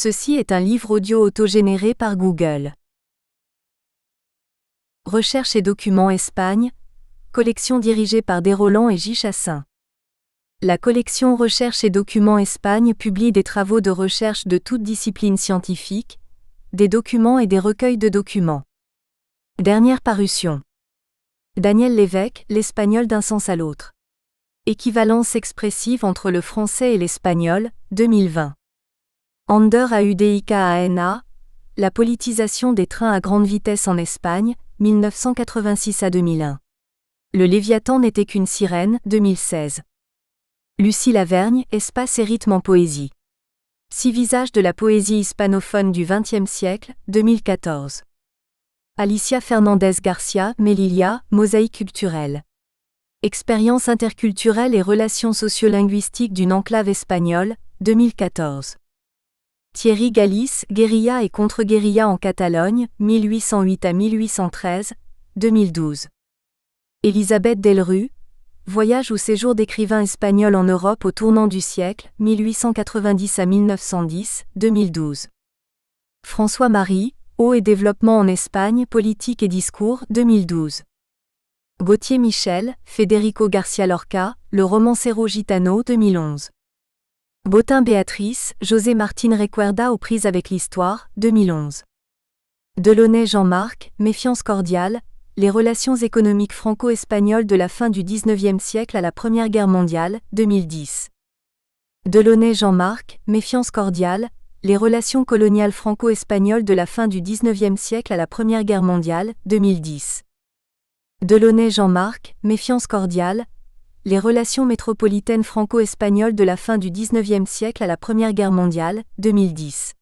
Ceci est un livre audio autogénéré par Google. Recherche et documents Espagne, collection dirigée par Desroland et J. Chassin. La collection Recherche et documents Espagne publie des travaux de recherche de toutes disciplines scientifiques, des documents et des recueils de documents. Dernière parution. Daniel Lévesque, l'espagnol d'un sens à l'autre. Équivalence expressive entre le français et l'espagnol, 2020. Ander Audikana, la politisation des trains à grande vitesse en Espagne, 1986 à 2001. Le Léviathan n'était qu'une sirène, 2016. Lucie Lavergne, Espace et rythme en poésie. 6 visages de la poésie hispanophone du XXe siècle, 2014. Alicia Fernandez Garcia, Melilla, Mosaïque culturelle. Expérience interculturelle et relations sociolinguistiques d'une enclave espagnole, 2014. Thierry Galis, Guérilla et contre-guérilla en Catalogne, 1808 à 1813, 2012. Elisabeth Delru, Voyage ou séjour d'écrivains espagnols en Europe au tournant du siècle, 1890 à 1910, 2012. François-Marie, Eau et développement en Espagne, politique et discours, 2012. Gauthier Michel, Federico Garcia Lorca, Le romancero gitano, 2011. Bottin Béatrice, José Martín Recuerda aux prises avec l'histoire, 2011. Delaunay Jean-Marc, Méfiance cordiale, les relations économiques franco-espagnoles de la fin du XIXe siècle à la Première Guerre mondiale, 2010. Delaunay Jean-Marc, Méfiance cordiale, les relations coloniales franco-espagnoles de la fin du XIXe siècle à la Première Guerre mondiale, 2010. Delaunay Jean-Marc, Méfiance cordiale, les relations métropolitaines franco-espagnoles de la fin du XIXe siècle à la Première Guerre mondiale, 2010.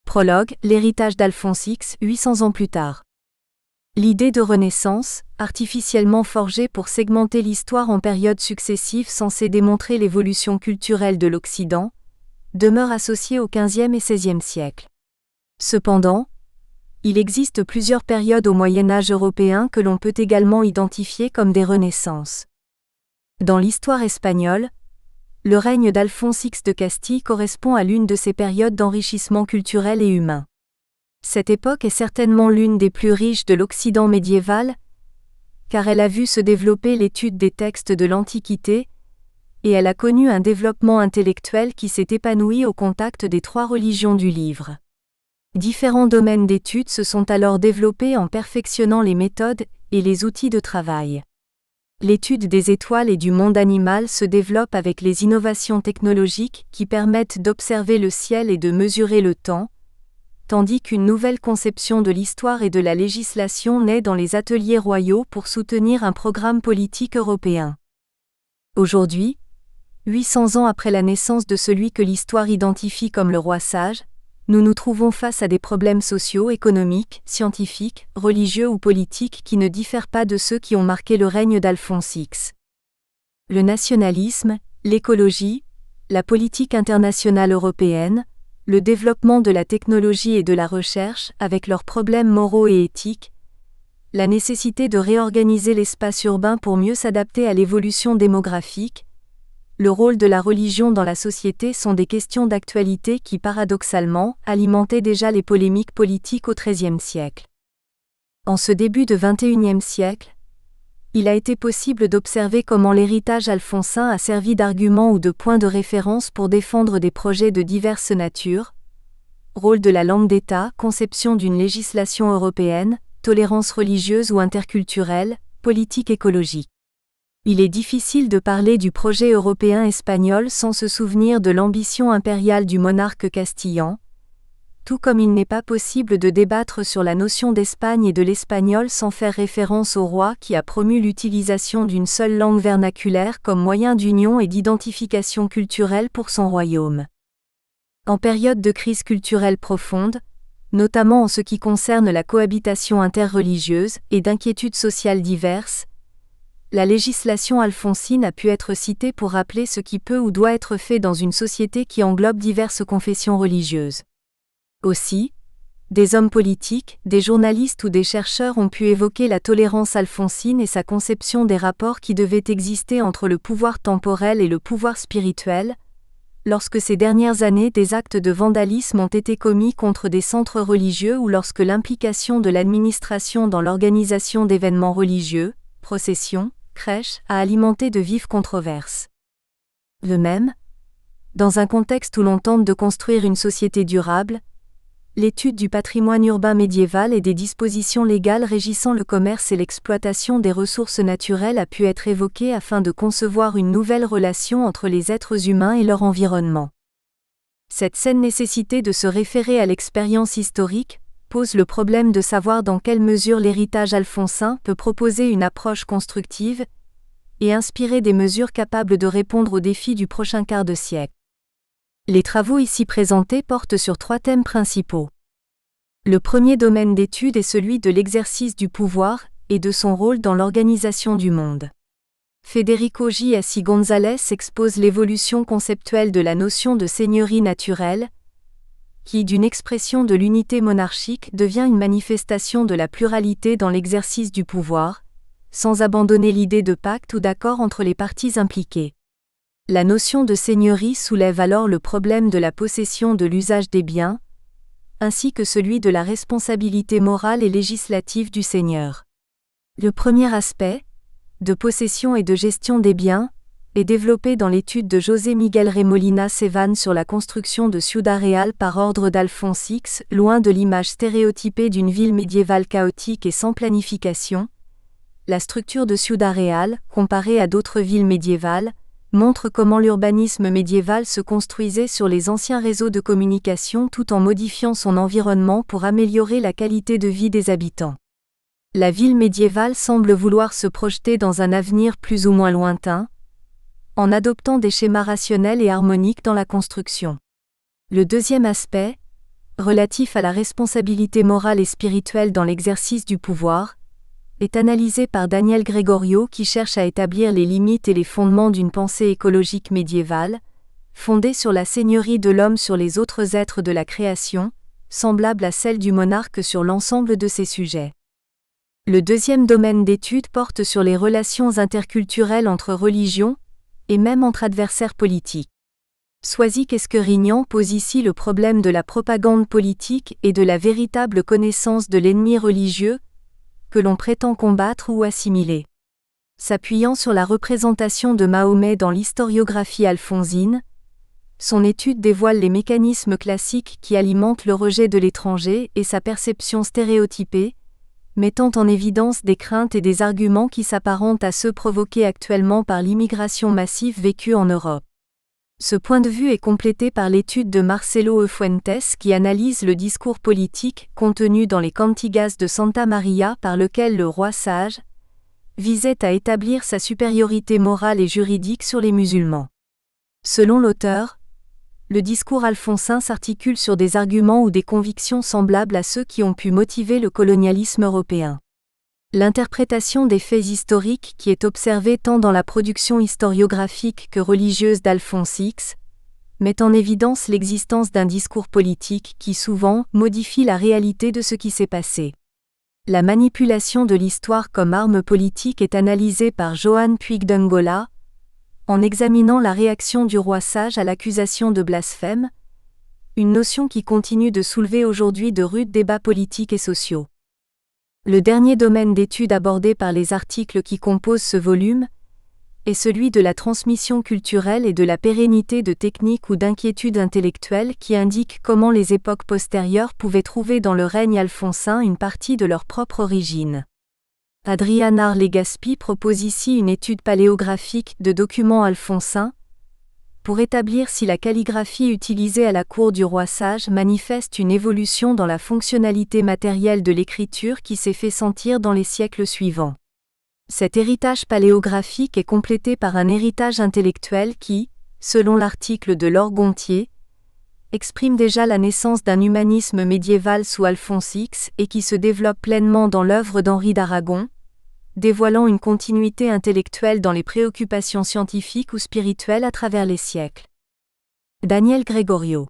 Prologue, l'héritage d'Alphonse X, 800 ans plus tard. L'idée de renaissance, artificiellement forgée pour segmenter l'histoire en périodes successives censées démontrer l'évolution culturelle de l'Occident, demeure associée au XVe et XVIe siècle. Cependant, il existe plusieurs périodes au Moyen Âge européen que l'on peut également identifier comme des renaissances. Dans l'histoire espagnole, le règne d'Alphonse X de Castille correspond à l'une de ces périodes d'enrichissement culturel et humain. Cette époque est certainement l'une des plus riches de l'Occident médiéval, car elle a vu se développer l'étude des textes de l'Antiquité, et elle a connu un développement intellectuel qui s'est épanoui au contact des 3 religions du livre. Différents domaines d'études se sont alors développés en perfectionnant les méthodes et les outils de travail. L'étude des étoiles et du monde animal se développe avec les innovations technologiques qui permettent d'observer le ciel et de mesurer le temps, tandis qu'une nouvelle conception de l'histoire et de la législation naît dans les ateliers royaux pour soutenir un programme politique européen. Aujourd'hui, 800 ans après la naissance de celui que l'histoire identifie comme le roi sage, nous nous trouvons face à des problèmes sociaux, économiques, scientifiques, religieux ou politiques qui ne diffèrent pas de ceux qui ont marqué le règne d'Alphonse X. Le nationalisme, l'écologie, la politique internationale européenne, le développement de la technologie et de la recherche avec leurs problèmes moraux et éthiques, la nécessité de réorganiser l'espace urbain pour mieux s'adapter à l'évolution démographique, le rôle de la religion dans la société sont des questions d'actualité qui paradoxalement alimentaient déjà les polémiques politiques au XIIIe siècle. En ce début de XXIe siècle, il a été possible d'observer comment l'héritage alphonsin a servi d'argument ou de point de référence pour défendre des projets de diverses natures, rôle de la langue d'État, conception d'une législation européenne, tolérance religieuse ou interculturelle, politique écologique. Il est difficile de parler du projet européen espagnol sans se souvenir de l'ambition impériale du monarque castillan, tout comme il n'est pas possible de débattre sur la notion d'Espagne et de l'espagnol sans faire référence au roi qui a promu l'utilisation d'une seule langue vernaculaire comme moyen d'union et d'identification culturelle pour son royaume. En période de crise culturelle profonde, notamment en ce qui concerne la cohabitation interreligieuse et d'inquiétudes sociales diverses, la législation alphonsine a pu être citée pour rappeler ce qui peut ou doit être fait dans une société qui englobe diverses confessions religieuses. Aussi, des hommes politiques, des journalistes ou des chercheurs ont pu évoquer la tolérance alphonsine et sa conception des rapports qui devaient exister entre le pouvoir temporel et le pouvoir spirituel, lorsque ces dernières années des actes de vandalisme ont été commis contre des centres religieux ou lorsque l'implication de l'administration dans l'organisation d'événements religieux, processions, crèches, a alimenté de vives controverses. De même, dans un contexte où l'on tente de construire une société durable, l'étude du patrimoine urbain médiéval et des dispositions légales régissant le commerce et l'exploitation des ressources naturelles a pu être évoquée afin de concevoir une nouvelle relation entre les êtres humains et leur environnement. Cette saine nécessité de se référer à l'expérience historique pose le problème de savoir dans quelle mesure l'héritage alfonsin peut proposer une approche constructive et inspirer des mesures capables de répondre aux défis du prochain quart de siècle. Les travaux ici présentés portent sur 3 thèmes principaux. Le premier domaine d'étude est celui de l'exercice du pouvoir et de son rôle dans l'organisation du monde. Federico J. S. González expose l'évolution conceptuelle de la notion de seigneurie naturelle, qui, d'une expression de l'unité monarchique, devient une manifestation de la pluralité dans l'exercice du pouvoir, sans abandonner l'idée de pacte ou d'accord entre les parties impliquées. La notion de seigneurie soulève alors le problème de la possession de l'usage des biens, ainsi que celui de la responsabilité morale et législative du seigneur. Le premier aspect, de possession et de gestion des biens, est développé dans l'étude de José Miguel Remolina Sevan sur la construction de Ciudad Real par ordre d'Alphonse X, loin de l'image stéréotypée d'une ville médiévale chaotique et sans planification. La structure de Ciudad Real, comparée à d'autres villes médiévales, montre comment l'urbanisme médiéval se construisait sur les anciens réseaux de communication tout en modifiant son environnement pour améliorer la qualité de vie des habitants. La ville médiévale semble vouloir se projeter dans un avenir plus ou moins lointain, en adoptant des schémas rationnels et harmoniques dans la construction. Le deuxième aspect, relatif à la responsabilité morale et spirituelle dans l'exercice du pouvoir, est analysé par Daniel Gregorio qui cherche à établir les limites et les fondements d'une pensée écologique médiévale, fondée sur la seigneurie de l'homme sur les autres êtres de la création, semblable à celle du monarque sur l'ensemble de ses sujets. Le deuxième domaine d'étude porte sur les relations interculturelles entre religions, et même entre adversaires politiques. Soisy Esquerignan pose ici le problème de la propagande politique et de la véritable connaissance de l'ennemi religieux, que l'on prétend combattre ou assimiler. S'appuyant sur la représentation de Mahomet dans l'historiographie alphonsine, son étude dévoile les mécanismes classiques qui alimentent le rejet de l'étranger et sa perception stéréotypée, mettant en évidence des craintes et des arguments qui s'apparentent à ceux provoqués actuellement par l'immigration massive vécue en Europe. Ce point de vue est complété par l'étude de Marcelo E. Fuentes qui analyse le discours politique contenu dans les Cantigas de Santa Maria par lequel le roi sage visait à établir sa supériorité morale et juridique sur les musulmans. Selon l'auteur, le discours alphonsin s'articule sur des arguments ou des convictions semblables à ceux qui ont pu motiver le colonialisme européen. L'interprétation des faits historiques qui est observée tant dans la production historiographique que religieuse d'Alphonse X, met en évidence l'existence d'un discours politique qui souvent modifie la réalité de ce qui s'est passé. La manipulation de l'histoire comme arme politique est analysée par Joan Puig d'Angola, en examinant la réaction du roi sage à l'accusation de blasphème, une notion qui continue de soulever aujourd'hui de rudes débats politiques et sociaux. Le dernier domaine d'étude abordé par les articles qui composent ce volume est celui de la transmission culturelle et de la pérennité de techniques ou d'inquiétudes intellectuelles qui indiquent comment les époques postérieures pouvaient trouver dans le règne alphonsin une partie de leur propre origine. Adrián Arlegaspi propose ici une étude paléographique de documents alphonsins, pour établir si la calligraphie utilisée à la cour du roi sage manifeste une évolution dans la fonctionnalité matérielle de l'écriture qui s'est fait sentir dans les siècles suivants. Cet héritage paléographique est complété par un héritage intellectuel qui, selon l'article de Laure Gontier, exprime déjà la naissance d'un humanisme médiéval sous Alphonse X et qui se développe pleinement dans l'œuvre d'Henri d'Aragon, dévoilant une continuité intellectuelle dans les préoccupations scientifiques ou spirituelles à travers les siècles. Daniel Gregorio.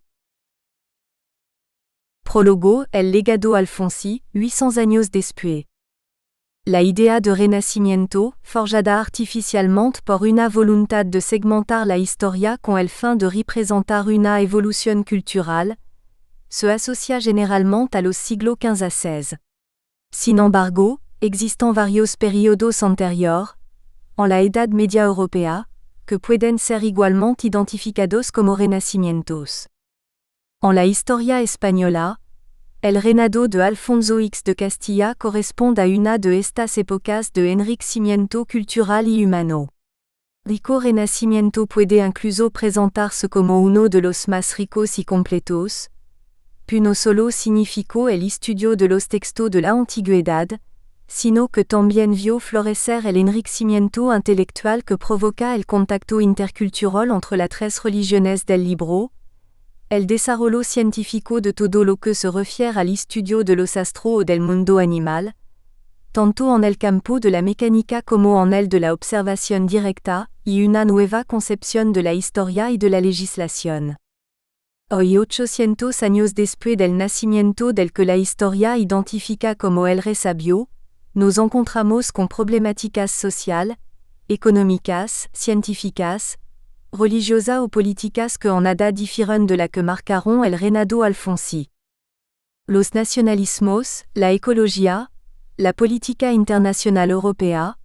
Prologo, El legado Alfonsi, 800 años después. La idea de renacimiento, forjada artificialmente por una voluntad de segmentar la historia con el fin de representar una evolución cultural, se asocia generalmente a los siglos XV a XVI. Sin embargo, existan varios periodos anteriores, en la Edad Media Europea, que pueden ser igualmente identificados como renacimientos. En la historia española, el reinado de Alfonso X de Castilla corresponde a una de estas épocas de enriquecimiento cultural y humano. Rico renacimiento puede incluso presentarse como uno de los más ricos y completos, pues no solo significó el estudio de los textos de la antigüedad, sino que también vio florecer el enriquecimiento intelectual que provoca el contacto intercultural entre las tres religiones del libro, el desarrollo científico de todo lo que se refiere al estudio de los astros o del mundo animal, tanto en el campo de la mecánica como en el de la observación directa, y una nueva concepción de la historia y de la legislación. Hoy, 800 años después del nacimiento del que la historia identifica como el rey sabio, nos encontramos con problemáticas sociales, económicas, científicas, religiosas o políticas que en nada difieren de la que marcaron el reinado alfonsí. Los nacionalismos, la ecología, la política internacional europea,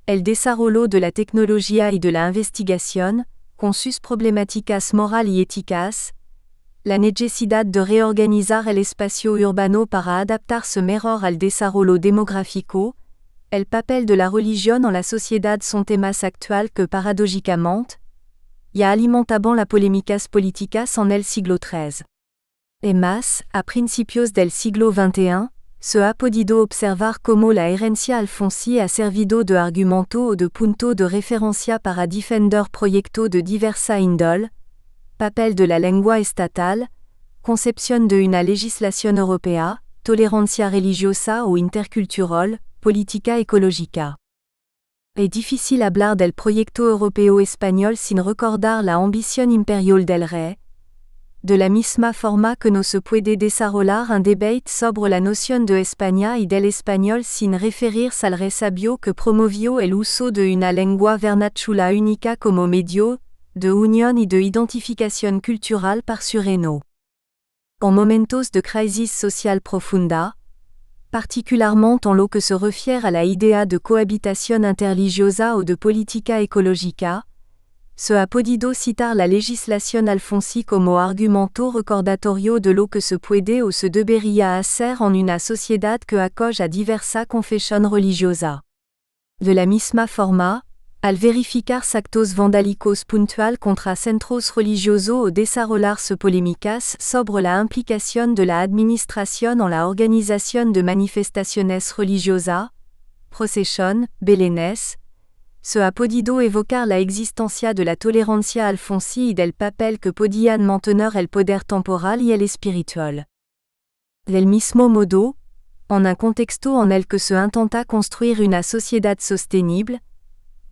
el desarrollo de la tecnología y de la investigación, con sus problemáticas morales y éticas, la necesidad de reorganizar el espacio urbano para adaptarse mejor al desarrollo demográfico, el papel de la religión en la sociedad son temas actuales que paradójicamente, ya alimentaban las polémicas políticas en el siglo XIII. Y más, a principios del siglo XXI, se ha podido observar cómo la herencia alfonsí ha servido de argumento o de punto de referencia para defender proyectos de diversa índole, papel de la lengua estatal, concepción de una legislación europea, tolerancia religiosa o intercultural, política ecológica. Es difícil hablar del proyecto europeo español sin recordar la ambición imperial del rey, de la misma forma que no se puede desarrollar un debate sobre la noción de España y del español sin referirse al rey sabio que promovió el uso de una lengua vernácula única como medio de unión y de identificación cultural para su reino. En momentos de crisis social profunda, particularmente en lo que se refiere a la idea de cohabitación interreligiosa o de política ecológica, se ha podido citar la legislación alfonsí como argumento recordatorio de lo que se puede o se debería hacer en una sociedad que acoge a diversa confesión religiosa. De la misma forma, al verificarse actos vandálicos puntuales contra centros religiosos o desarrollarse polémicas sobre la implicación de la administración en la organización de manifestaciones religiosas, procesión, belenes, se ha podido evocar la existencia de la tolerancia alfonsí y del papel que podían mantener el poder temporal y el espiritual. Del mismo modo, en un contexto en el que se intenta construir una sociedad sostenible,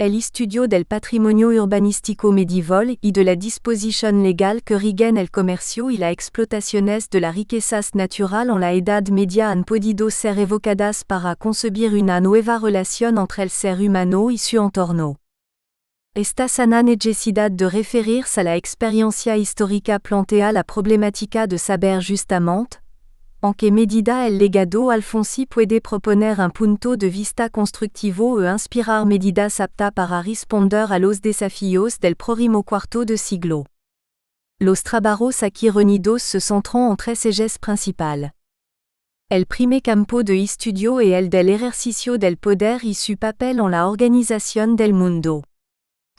el estudio del patrimonio urbanístico medieval y de la disposición legal que rigen el comercio y las explotaciones de las riquezas naturales en la Edad Media han podido ser evocadas para concebir una nueva relación entre el ser humano y su entorno. Esta sana necesidad de referirse a la experiencia histórica plantea la problemática de saber justamente, en qué medida el legado alfonsí puede proponer un punto de vista constructivo o inspirar medidas aptas para responder a los desafíos del próximo cuarto de siglo. Los trabajos aquí reunidos se centran en tres ejes principales. El primer campo de estudio es el del ejercicio del poder y su papel en la organización del mundo.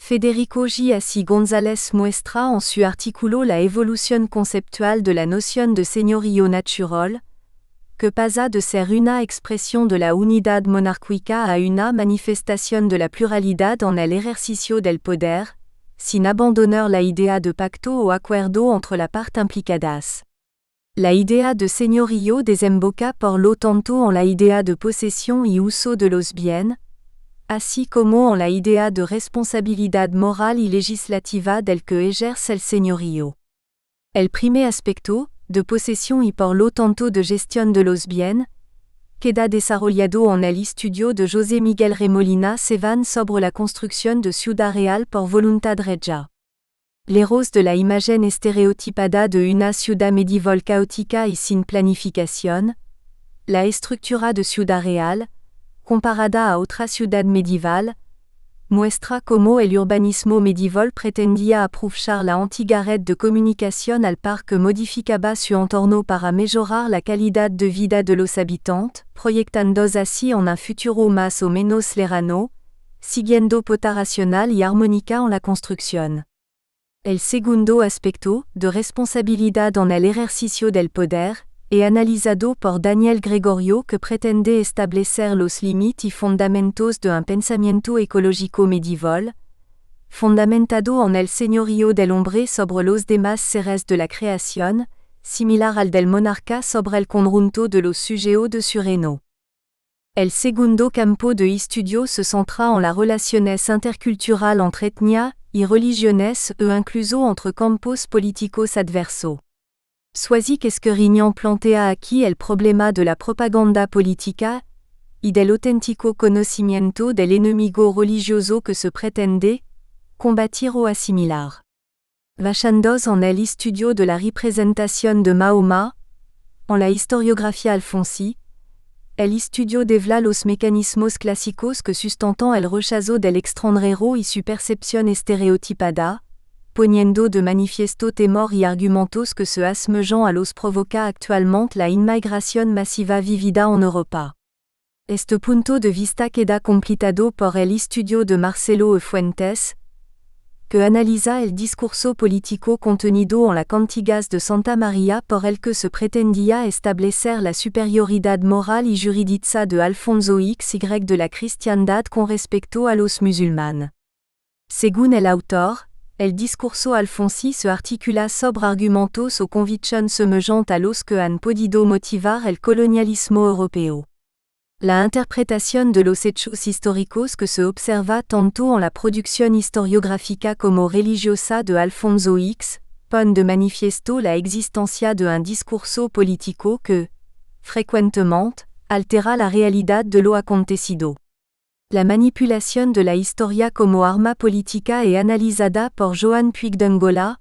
Federico G. Assis González muestra en su artículo la evolución conceptual de la noción de señorío natural, que pasa de ser una expresión de la unidad monárquica a una manifestación de la pluralidad en el ejercicio del poder, sin abandonar la idea de pacto o acuerdo entre las partes implicadas. La idea de señorío desemboca por lo tanto en la idea de posesión y uso de los bienes, así como en la idea de responsabilidad moral y legislativa del que ejerce el señorío. El primer aspecto, de posesión y por lo tanto de gestión de los bienes, queda desarrollado en el estudio de José Miguel Remolina Sevan sobre la construcción de Ciudad Real por voluntad regia. L'eros de la imagen estereotipada de una ciudad medieval caótica y sin planificación, la estructura de Ciudad Real, comparada a otra ciudad medieval, muestra cómo el urbanismo medieval pretendía aprovechar la antigua red de comunicación al par que modificaba su entorno para mejorar la calidad de vida de los habitantes, proyectándose así en un futuro más o menos lejano, siguiendo pauta racional y armónica en la construcción. El segundo aspecto, de responsabilidad en el ejercicio del poder, es analizado por Daniel Gregorio que pretende establecer los límites y fundamentos de un pensamiento ecológico medieval, fundamentado en el señorío del hombre sobre los demás seres de la creación, similar al del monarca sobre el conjunto de los sujetos de su reino. El segundo campo de estudio se centra en las relaciones interculturales entre etnias y religiones e incluso entre campos políticos adversos. Soisi que esqueriñan plantea aquí el problema de la propaganda política y del auténtico conocimiento del enemigo religioso que se pretende combatir o asimilar. Basándose en el estudio de la representación de Mahoma, en la historiografía alfonsí, el estudio devela los mecanismos clásicos que sustentan el rechazo del extranjero y su percepción estereotipada, poniendo de manifiesto temor y argumentos que se asemejan a los provoca actualmente la inmigración masiva vivida en Europa. Este punto de vista queda completado por el estudio de Marcelo E. Fuentes, que analiza el discurso político contenido en la Cantigas de Santa María por el que se pretendía establecer la superioridad moral y jurídica de Alfonso XY de la cristiandad con respecto a los musulmanes. Según el autor, el discurso alfonsí se articula sobre argumentos o convicciones semejantes a los que han podido motivar el colonialismo europeo. La interpretación de los hechos históricos que se observa tanto en la producción historiográfica como religiosa de Alfonso X, pone de manifiesto la existencia de un discurso político que, frecuentemente, altera la realidad de lo acontecido. La manipulación de la historia como arma política es analizada por Joan Puig d'Angola,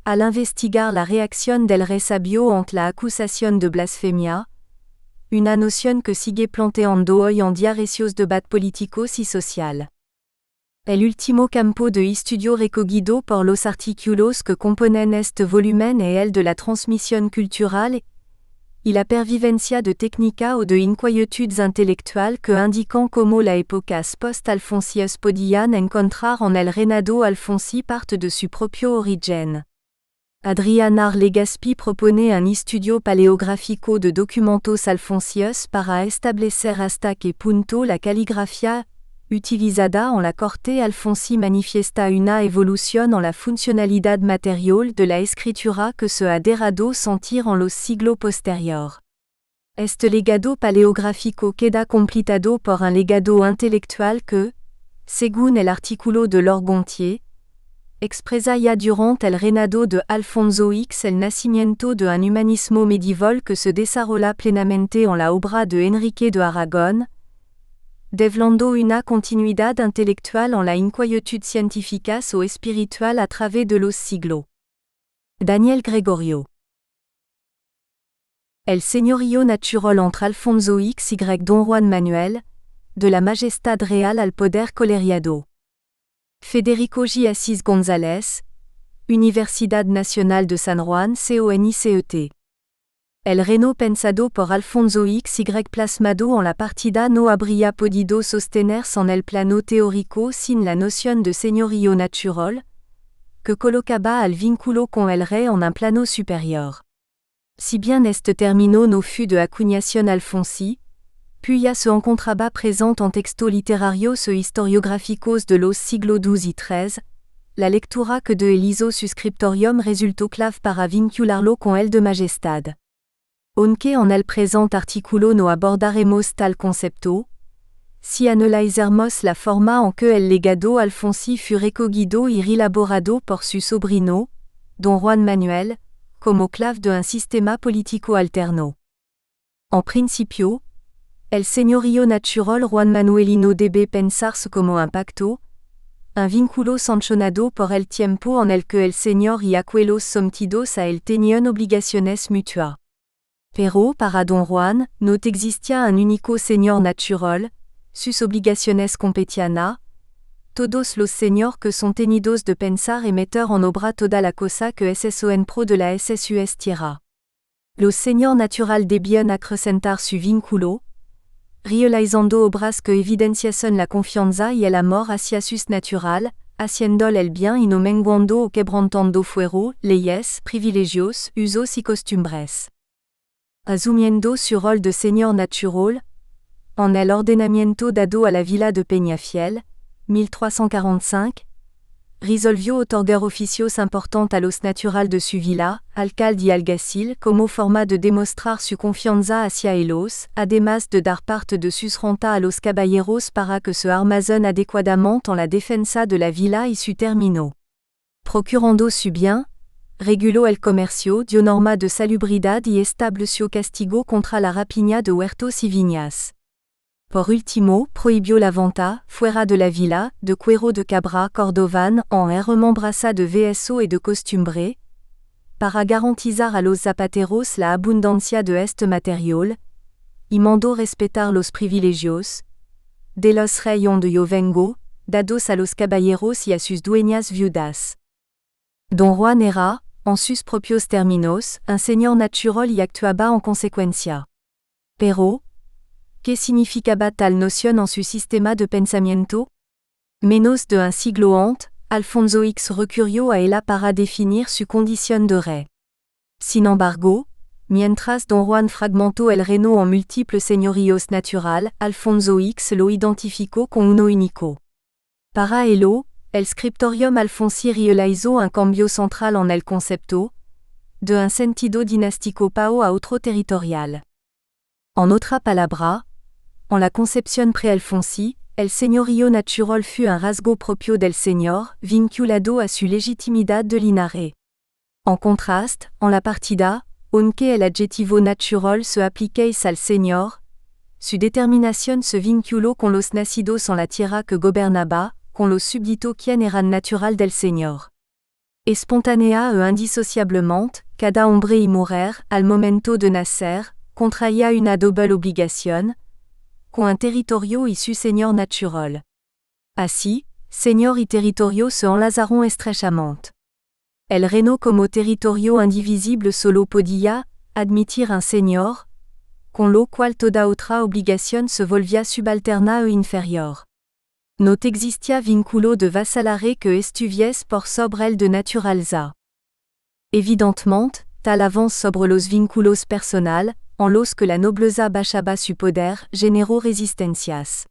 al investigar la reacción del rey sabio ante la acusación de blasfemia, una noción que sigue planteando hoy en día recios debates políticos y social. El último campo de estudio recogido por los artículos que componen este volumen es el de la transmisión cultural y la pervivencia de técnica o de inquietudes intelectuales que indican cómo las épocas post-alfonsíes podían encontrar en el reinado alfonsí parte de su propio origen. Adrián Legaspi propone un estudio paleográfico de documentos alfonsíes para establecer hasta qué punto la caligrafía utilizada en la corte alfonsí manifiesta una evolución en la funcionalidad material de la escritura que se ha dejado sentir en los siglos posteriores. Este legado paleográfico queda completado por un legado intelectual que, según el artículo de Laure Gontier, expresa ya durante el reinado de Alfonso X el nacimiento de un humanismo medieval que se desarrolla plenamente en la obra de Enrique de Aragón, develando una continuidad intelectual en la inquietud científica o espiritual a través de los siglos. Daniel Gregorio. El señorío natural entre Alfonso XY Don Juan Manuel, de la majestad real al poder coleriado. Federico G. Assis González, Universidad Nacional de San Juan CONICET. El reino pensado por Alfonso XY plasmado en la partida no habría podido sostenerse en el plano teórico sin la noción de señorío natural, que colocaba al vínculo con el rey en un plano superior. Si bien este término no fut de acuñación alfonsí, puis ya se encontraba presente en textos literarios e historiográficos de los siglos XII y XIII, la lectura que de él hizo su scriptorium resultó clave para vincularlo con el de majestad. Aunque en el presente artículo no abordaremos tal concepto, si analizamos la forma en que el legado alfonsí fut recogido y relaborado por su sobrino, Don Juan Manuel, como clave de un sistema político alterno. En principio, El señorío natural Juan Manuelino debe pensarse como un pacto, un vínculo sancionado por el tiempo en el que el señor y aquellos sometidos a él tenían obligaciones mutuas. Pero para Don Juan, no existía un único señor natural, sus obligaciones competiana, todos los señores que son tenidos de pensar y meter en obra toda la cosa que son pro de la SSUS tierra. Los señor natural debían acrecentar su vínculo, realizando obras que evidenciasen la confianza y el amor hacia sus natural, haciéndole el bien y no menguando o quebrantando fuero, leyes, privilegios, usos y costumbres. Asumiendo su rol de señor natural, en el ordenamiento dado a la villa de Peñafiel, 1345, resolvió otorgar oficios importantes a los natural de su villa, alcalde y alguacil, como forma de demostrar su confianza hacia ellos, además de dar parte de sus rentas a los caballeros para que se armasen adecuadamente en la defensa de la villa y su terminó. Procurando su bien, reguló el comercio, dio norma de salubridad y estableció castigo contra la rapiña de huertos y viñas. Por último, prohibió la venta, fuera de la villa, de cuero de cabra cordovan en remembrasa de VSO y de costumbre, para garantizar a los zapateros la abundancia de este material, y mandó respetar los privilegios de los reyes de yo vengo, dados a los caballeros y a sus dueñas viudas. Don Juan era, en sus propios términos, un señor natural y actuaba en consecuencia. Pero, ¿qué significaba tal noción en su sistema de pensamiento? Menos de un siglo antes, Alfonso X recurrió a ella para definir su condición de rey. Sin embargo, mientras Don Juan fragmentó el reino en múltiples señoríos natural, Alfonso X lo identificó con uno único. Para ello, el scriptorium alfonsí realizó un cambio central en el concepto, de un sentido dinástico pao a otro territorial. En otra palabra, en la concepción pre-Alfonsí, el señorío natural fut un rasgo propio del señor, vinculado a su legitimidad de linaje. En contraste, en la partida, aunque el adjetivo natural se apliquase al señor, su determinación se vinculó con los nacidos en la tierra que gobernaba, con los súbditos quien eran natural del señor. Espontánea e indissociablemente, cada hombre y mujer, al momento de nacer, contraía una doble obligación, con un territorio y su señor natural. Así, señor y territorio se enlazaron estrechamente. El reino como territorio indivisible solo podía admitir un señor, con lo cual toda otra obligación se volvía subalterna e inferior. No existía vínculo de vassalare que estuviese por sobre el de naturaleza. Evidentemente, tal avance sobre los vínculos personal, en los que la nobleza bajaba su poder, generó resistencias.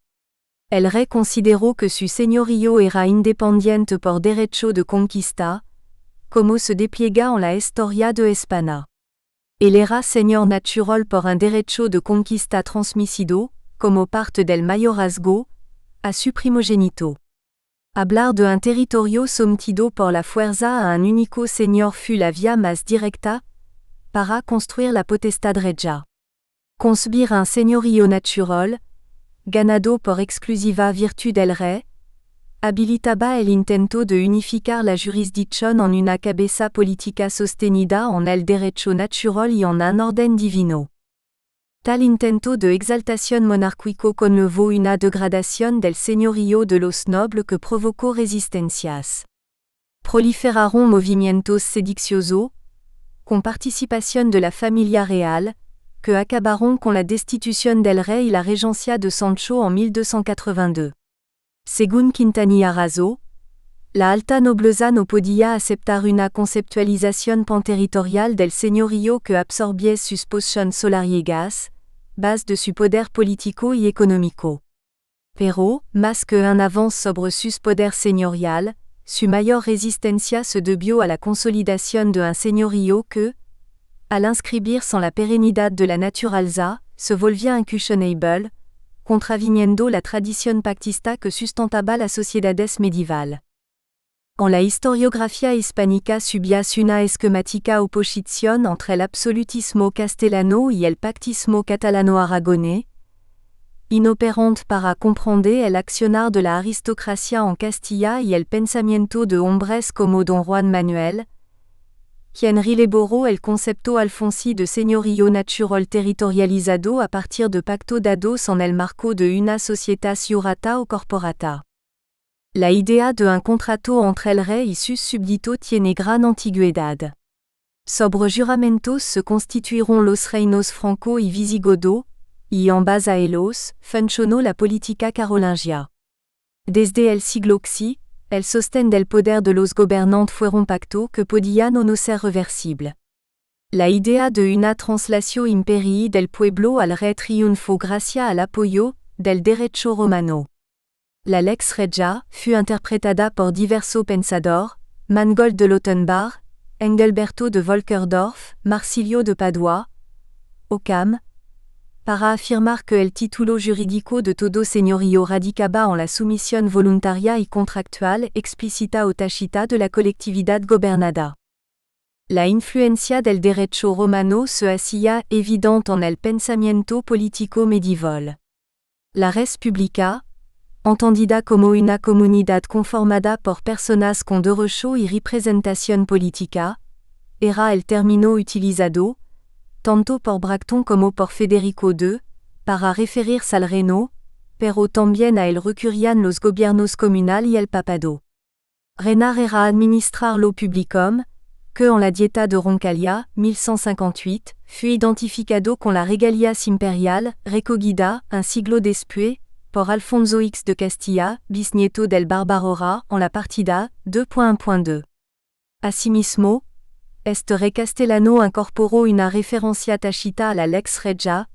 El rey consideró que su señorío era independiente por derecho de conquista, como se despliega en la historia de España. Él era señor natural por un derecho de conquista transmisido, como parte del mayorazgo, a su primogénito. Hablar de un territorio sometido por la fuerza a un único señor fut la vía más directa para construir la potestad regia. Concebir un señorío natural, ganado por exclusiva virtud del rey, habilitaba el intento de unificar la jurisdicción en una cabeza política sostenida en el derecho natural y en un orden divino. Tal intento de exaltación monárquico conllevó una degradación del señorío de los nobles que provocó resistencias. Proliferaron movimientos sediciosos, con participación de la familia real, que acabaron con la destitución del rey y la regencia de Sancho en 1282. Según Quintanilla Razo, la alta nobleza no podía aceptar una conceptualización panterritorial del señorío que absorbiese sus posesiones solariegas, base de su poder político y económico. Pero, más que un avance sobre su poder señorial, su mayor resistencia se debió a la consolidación de un señorío que, al inscribirse en la pérennidad de la naturaleza, se volvía incuestionable, contraviniendo la tradición pactista que sustentaba las sociedades medievales. En la historiografía hispánica subíase una esquemática oposición entre el absolutismo castellano y el pactismo catalano-aragonés, inoperante para comprender el accionar de la aristocracia en Castilla y el pensamiento de hombres como Don Juan Manuel, quien elaboró el concepto alfonsi de señorío natural territorializado a partir de pacto dados en el marco de una societas jurata o corporata. La idea de un contrato entre el rey y sus súbditos tiene gran antigüedad. Sobre juramentos se constituiront los reinos franco y visigodo, y en base a ellos, funcionó la política carolingia. Desde el siglo XI, el sostén del poder de los gobernantes fueron pacto que podían o no ser reversible. La idea de una translación imperii del pueblo al rey triunfó gracias al apoyo del derecho romano. La lex regia fut interpretada por diversos pensadores, Mangold de Lautenbach, Engelberto de Volkerdorf, Marsilio de Padua, Occam, para afirmar que el título jurídico de todo señorío radicaba en la sumisión voluntaria y contractual explícita o tácita de la colectividad gobernada. La influencia del derecho romano se hacía evidente en el pensamiento político medieval. La res publica, entendida como una comunidad conformada por personas con derecho y representación política, era el término utilizado, tanto por Bracton como por Federico II, para referirse al reino, pero también a él recurrían los gobiernos comunal y el papado. Reinar era administrar lo publicum, que en la Dieta de Roncalia, 1158, fut identificado con la regalias imperial, recogida, un siglo después, por Alfonso X de Castilla, bisnieto del Barbarora, en la partida 2.1.2. Asimismo, este rey castellano incorporó una referencia tácita a la lex regia,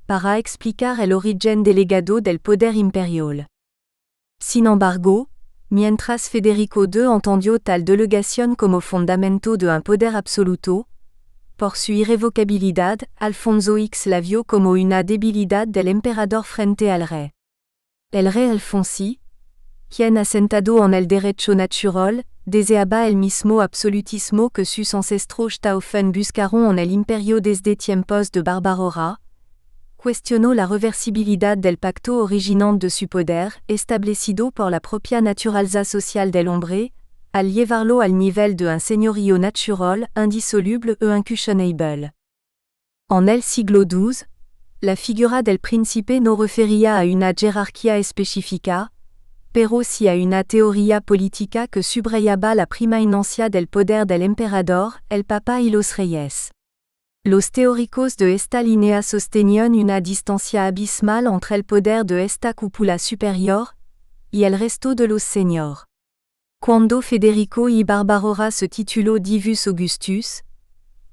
para explicar el origen delegado del poder imperial. Sin embargo, mientras Federico II entendió tal delegación como fundamento de un poder absoluto, por su irrevocabilidad, Alfonso X la vio como una debilidad del emperador frente al rey. El rey Alfonsi, quien asentado en el derecho natural, deseaba el mismo absolutismo que sus ancestros Staufen buscaron en el imperio desde tiempos de Barbarora, cuestionó la reversibilidad del pacto originante de su poder, establecido por la propia naturaleza social del hombre, al llevarlo al nivel de un señorío natural, indisoluble e incuestionable. En el siglo XII, la figura del príncipe no refería a una jerarquía específica, pero sí a una teoría política que subrayaba la primainancia del poder del emperador, el papa y los reyes. Los teóricos de esta línea sostenían una distancia abismal entre el poder de esta cúpula superior y el resto de los señores. Cuando Federico y Barbarora se tituló Divus Augustus,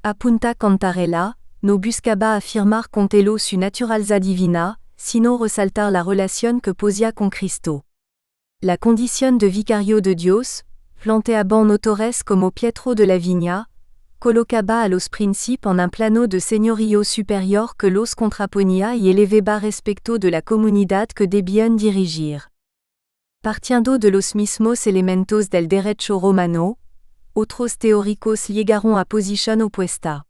a Punta Cantarella, no buscaba afirmar con telo su naturaleza divina, sino resaltar la relación que posía con Cristo. La condición de vicario de Dios, planteaban autores como Pietro de la Vigna, colocaba a los príncipes en un plano de señorío superior que los contraponía y elevaba respecto de la comunidad que debían dirigir. Partiendo de los mismos elementos del derecho romano, otros teóricos llegaron a posición opuesta.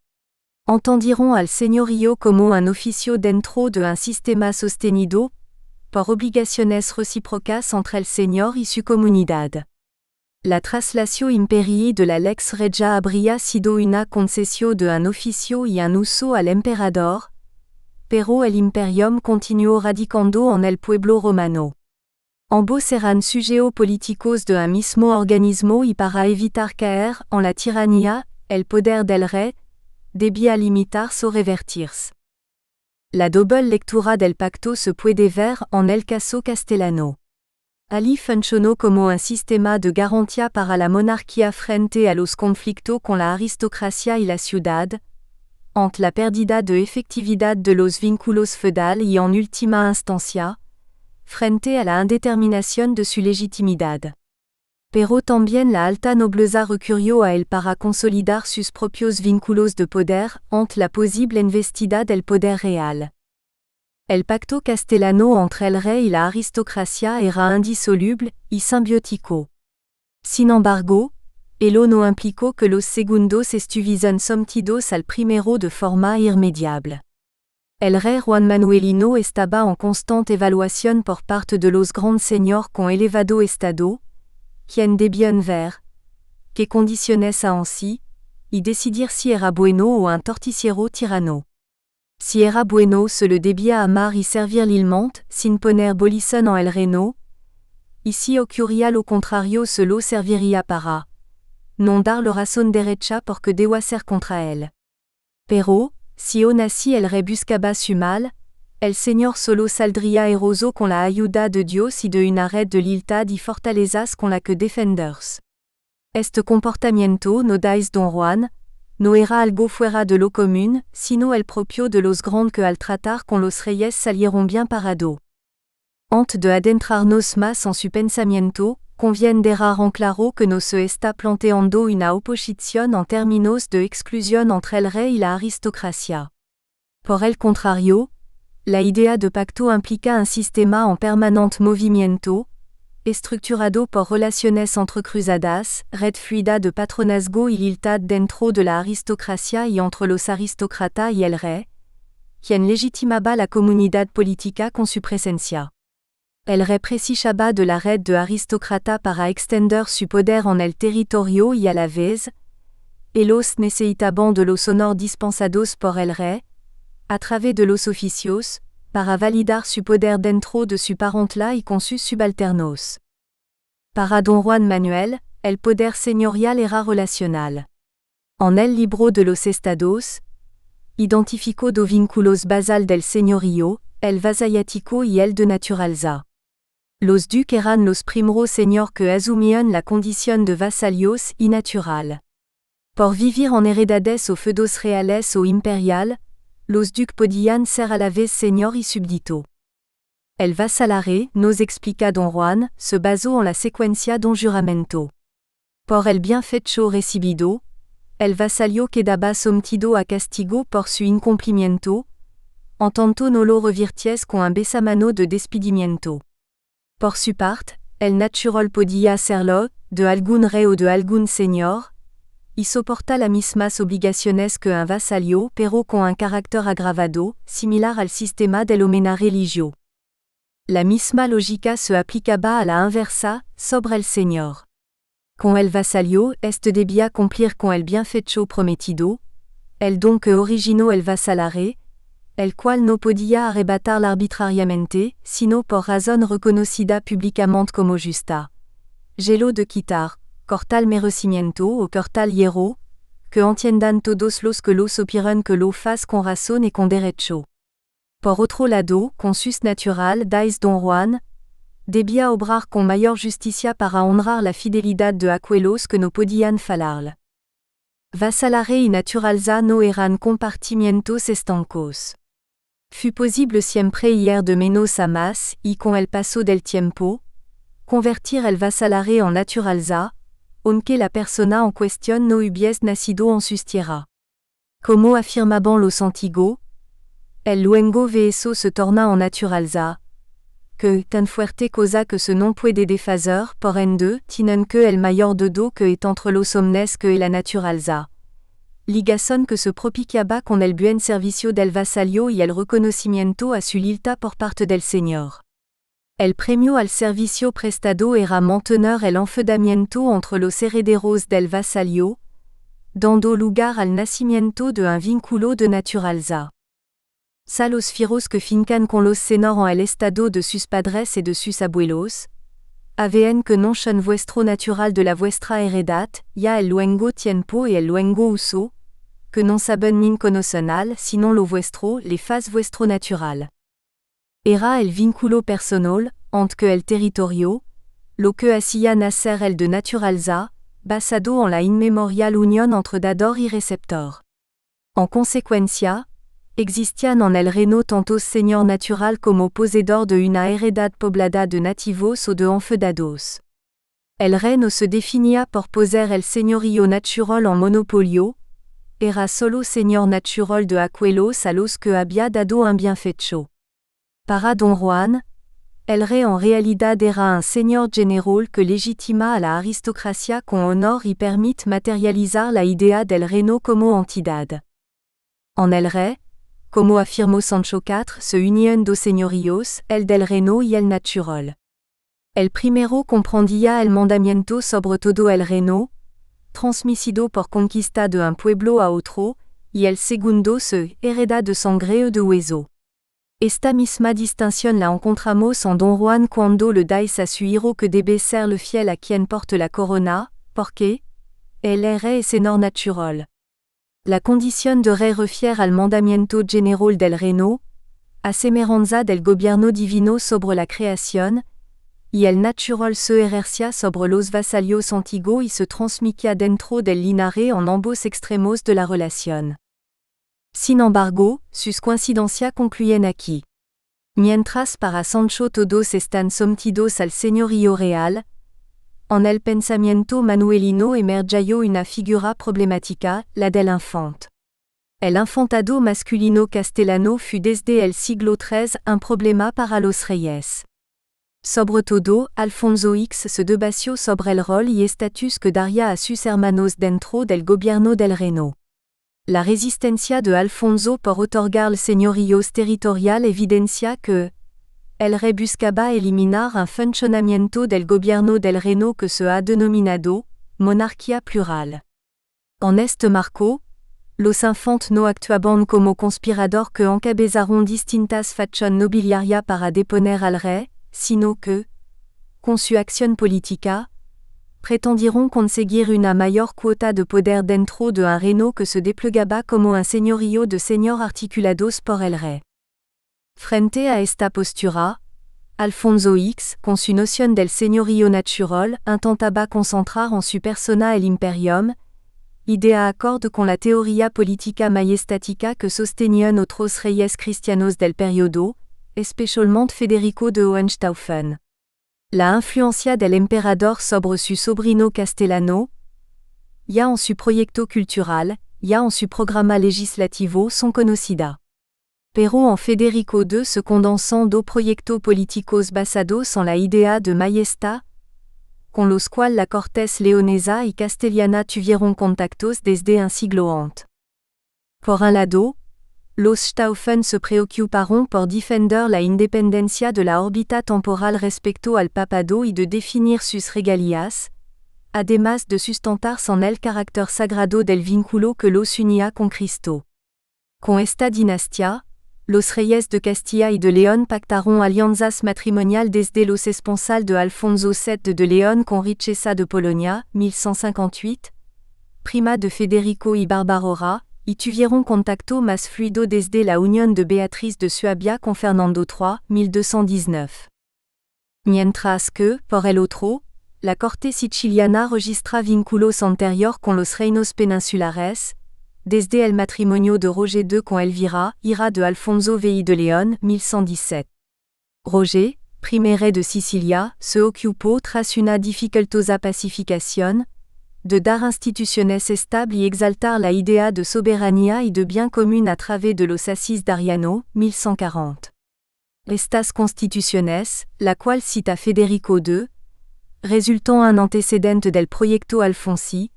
Entendieron al señorío como un oficio dentro de un sistema sostenido por obligaciones recíprocas entre el señor y su comunidad. La traslación imperii de la lex regia habría sido una concesión de un oficio y un uso al emperador, pero el imperium continuó radicando en el pueblo romano. Ambos eran sujetos políticos de un mismo organismo y para evitar caer en la tiranía, el poder del rey debía limitarse o revertirse. La doble lectura del pacto se puede ver en el caso castellano. Ali funcionó como un sistema de garantía para la monarquía frente a los conflictos con la aristocracia y la ciudad, ante la pérdida de efectividad de los vínculos feudales y en última instancia, frente a la indeterminación de su legitimidad. Pero también la alta nobleza recurrió a él para consolidar sus propios vínculos de poder ante la posible investida del poder real. El pacto castellano entre el rey y la aristocracia era indisoluble y simbiótico. Sin embargo, ello no implicó que los segundos estuviesen sometidos al primero de forma irremediable. El rey Juan Manuelino estaba en constante evaluación por parte de los grandes señores con elevado estado, quien debían ver, que condiciones a en sí, y decidir si era bueno o un torticiero tirano. Si era bueno se le debía amar y servir l'ilmente, sin poner bolison en el reino, y si ocurría lo contrario se lo serviría para non dar la razón derecha porque deba ser contra él. Pero, si aún así el rey buscaba su mal, el señor solo saldría airoso con la ayuda de Dios y de una red de lealtad y fortalezas con la que defenderse. Este comportamiento no dais don Juan, no era algo fuera de lo común, sino el propio de los grandes que al tratar con los reyes salieron bien parado. Antes de adentrarnos más en su pensamiento, conviene dejar en claro que no se está planteando una oposición en términos de exclusión entre el rey y la aristocracia. Por el contrario, la idea de pacto implica un sistema en permanente movimiento, estructurado por relaciones entrecruzadas, red fluida de patronazgo y lealtad dentro de la aristocracia y entre los aristócratas y el rey, quien legitimaba la comunidad política con su presencia. El rey precisaba de la red de aristócratas para extender su poder en el territorio y a la vez, ellos necesitaban de los honores dispensados por el rey, a través de los oficios, para validar su poder dentro de su parentela y con sus subalternos. Para don Juan Manuel, el poder señorial era relacional. En el libro de los estados, identificó dos vínculos basal del señorío, el vasallatico y el de naturaleza. Los duques eran los primeros señores que asumían la condición de vasallos y natural. Por vivir en heredades o feudos reales o imperial, los duques podían ser a la vez señor y súbdito. El vasalare, nos explica don Juan, se basó en la secuencia d'un juramento. Por el bienfecho recibido, el vasallo quedaba sometido a castigo por su incumplimiento, en tanto no lo revirties con un besamano de despedimiento. Por su parte, el natural podía serlo, de algún rey o de algún señor, y soporta las mismas obligaciones que un vasallo pero con un carácter agravado, similar al sistema del homenaje religio. La misma lógica se aplicaba a la inversa, sobre el señor. Con el vasallo, este debía cumplir con el bienfecho prometido, el don que originó el vasalare, el cual no podía arrebatar arbitrariamente, sino por razón reconocida públicamente como justa. Gelo de quitar, cortal merecimiento o cortal hierro, que entiendan todos los que lo supieran que lo faz con razón y con derecho. Por otro lado, con sus natural dais don Juan, debía obrar con mayor justicia para honrar la fidelidad de aquellos que no podían fallar. Vasalare y naturaleza no eran compartimientos estancos. Fut posible siempre ir de menos a más, y con el paso del tiempo, convertir el vasalare en naturaleza, aunque la persona en cuestión no hubiese nacido en sus tierras. Como afirmaban los antiguos, el luengo veeso se torna en naturaleza, que tan fuerte cosa que se non puede desfazer, por ende, tienen que el mayor dodo que est entre los homnes que la naturaleza. Ligazón que se propiciaba con el buen servicio del vasallo y el reconocimiento a su lealtad por parte del señor. El premio al servicio prestado era mantener el enfedamiento entre los herederos del vasallo, dando lugar al nacimiento de un vínculo de naturaleza. Los fieros que fincan con los señores en el estado de sus padres y de sus abuelos, habían que notion vuestro natural de la vuestra heredad, ya el luengo tiempo y el luengo uso, que non saben nin conocen al, sino lo vuestro, le faz vuestro natural. Era el vínculo personal, entre que el territorio, lo que hacía nacer el de naturaleza, basado en la inmemorial unión entre dador y receptor. En consecuencia, existían en el reino tantos señor natural como poseedor de una heredad poblada de nativos o de enfeudados. El rey no se definía por poseer el señorío natural en monopolio, era solo señor natural de aquellos a los que había dado un bienfecho. Para don Juan, el rey en realidad era un señor general que legitima a la aristocracia con honor y permite materializar la idea del reino como entidad. En el rey, como afirmó Sancho IV, se unión dos señoríos, el del reino y el natural. El primero comprendía el mandamiento sobre todo el reino, transmisido por conquista de un pueblo a otro, y el segundo se hereda de sangre o de hueso. Esta misma distinción la encontramos en Don Juan cuando le dais a su hijo que debe ser le fiel a quien porte la corona, porque él es rey senor natural. La condición de rey refiere al mandamiento general del reino, a semejanza del gobierno divino sobre la creación, y el natural se ejercia sobre los vasallos antiguos y se transmitía dentro del linaje en ambos extremos de la relación. Sin embargo, sus coincidencias concluyen aquí. Mientras para Sancho todos están sometidos al señorío real, en el pensamiento manuelino emergió una figura problemática, la del infante. El infantado masculino castellano fut desde el siglo XIII un problema para los reyes. Sobre todo, Alfonso X se debació sobre el rol y estatus que daría a sus hermanos dentro del gobierno del reino. La resistencia de Alfonso por otorgar el señorío territorial evidencia que el rey buscaba eliminar un funcionamiento del gobierno del reino que se ha denominado monarquía plural. En este marco, los infantes no actuaban como conspiradores que encabezaron distintas facciones nobiliarias para deponer al rey, sino que, con su acción política, pretendieron conseguir una mayor cuota de poder dentro de un reino que se desplegaba como un señorío de señor articulados por el rey. Frente a esta postura, Alfonso X, con su noción del señorío natural, intentaba concentrar en su persona el imperium, idea acorde con la teoría política majestática que sostenían otros reyes cristianos del periodo, especialmente Federico de Hohenstaufen. La influencia del emperador sobre su sobrino castellano, ya en su proyecto cultural, ya en su programa legislativo son conocidas. Pero en Federico II se condensan dos proyectos políticos basados en la idea de majestad, con los cuales la Cortes leonesa y castellana tuvieron contactos desde un siglo antes. Por un lado, los Staufen se preocuparon por defender la independencia de la órbita temporal respecto al papado y de definir sus regalías, además de sustentarse en el carácter sagrado del vínculo que los unía con Cristo. Con esta dinastía, los reyes de Castilla y de León pactaron alianzas matrimoniales desde los esponsales de Alfonso VII de León con Richeza de Polonia, 1158, prima de Federico y Barbarora, y tuvieron contacto más fluido desde la unión de Beatriz de Suabia con Fernando III, 1219. Mientras que, por el otro, la corte siciliana registra vínculos anteriores con los reinos peninsulares, desde el matrimonio de Roger II con Elvira, hija de Alfonso VI de León, 1117. Roger, primer rey de Sicilia, se ocupó tras una dificultosa pacificación, de dar instituciones estables y exaltar la idea de soberanía y de bien común a través de los Assises d'Ariano, 1140. Estas constituciones, la cual cita Federico II, resultant un antecedente del proyecto Alfonsi,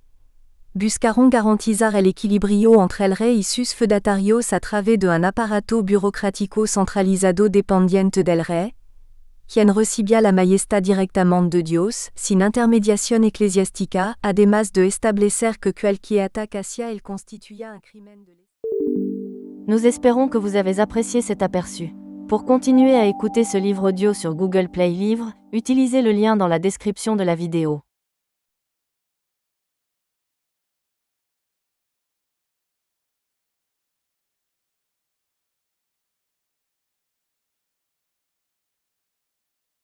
buscaron garantizar el equilibrio entre el rey y sus feudatarios a través de un aparato burocrático centralizado dependiente del rey, quien recibía la majestad directamente de Dios, sin intermediación eclesiástica, además de establecer que cualquier ataque hacia él constituía un crimen de lesa. Nous espérons que vous avez apprécié cet aperçu. Pour continuer à écouter ce livre audio sur Google Play Livres, utilisez le lien dans la description de la vidéo.